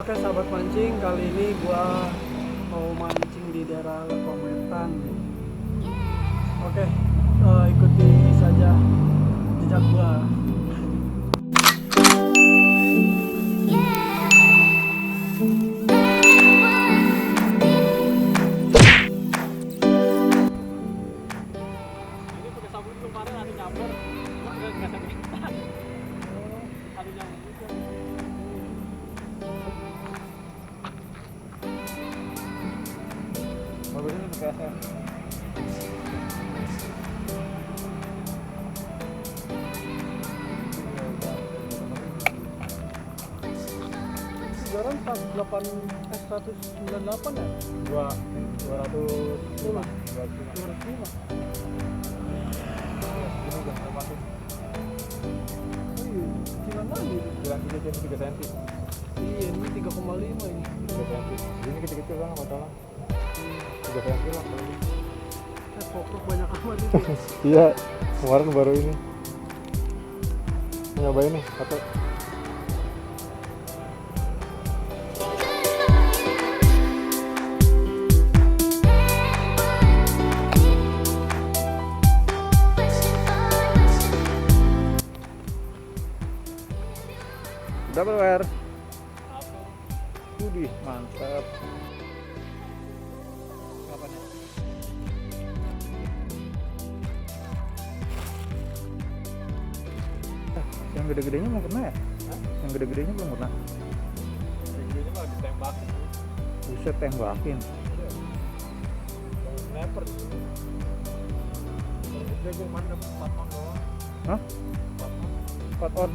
Oke sahabat mancing, kali ini gua mau mancing di daerah Lekometan. Oke, ikuti saja jejak gua. Ini pakai sabun kemarin ada nyamber, nggak sakit. Ada nyamber juga. Bagus ini pakai SM. Sekarang 48 198 ya? 205. 205. Ini udah termasuk Oh iya, kecilan lagi. 3 cm. Iya, ini 3,5 ini. 3 cm. Ini kecil-kecil kan nggak salah. 3 cm lah. Pokok banyak amat itu. Iya, kemarin baru ini. Nyobain nih, satu. Double wear. Udih, mantap. Kapan ya? Yang gede-gedenya belum pernah ya? Yang gede-gedenya belum pernah. Ini mah ditembakin. Buset, tembakin. Sniper. Dia gue mana 4 on doang. Hah? 4 on.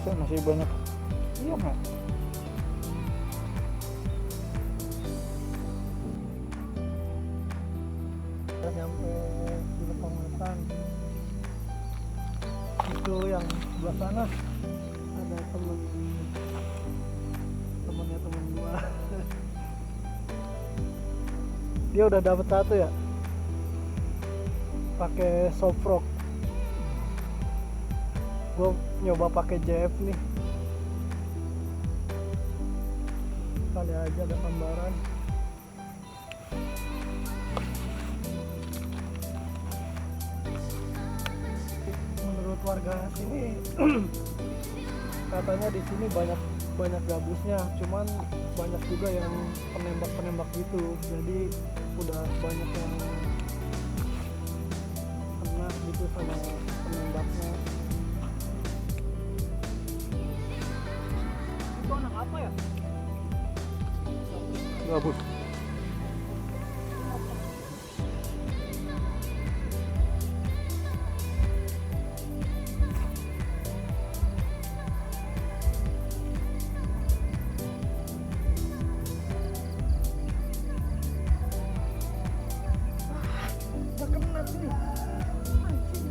So, masih banyak. Iya nggak? Udah nyampe di Lekometan. Itu yang sebelah sana ada temennya temen gua. Dia udah dapet satu ya, pakai soft rock. Gua nyoba pakai JF nih, kali aja ada gambaran. Menurut warga sini katanya di sini banyak gabusnya, cuman banyak juga yang penembak gitu, jadi udah banyak yang kena gitu sama penembaknya. Itu anak apa ya? Gabus. Udah kena sini. Anjing.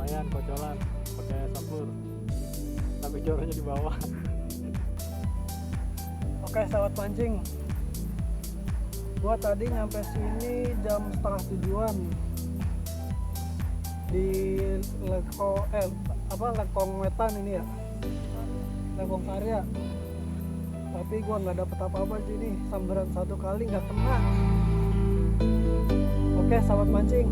Lumayan kocolan pakai sabur. Tapi jornya di bawah. Oke sahabat mancing, gua tadi nyampe sini jam 6:30 di Lekometan ini ya, Lekong Karya. Tapi gua nggak dapet apa-apa di sini, sambaran satu kali nggak kena. Oke sahabat mancing,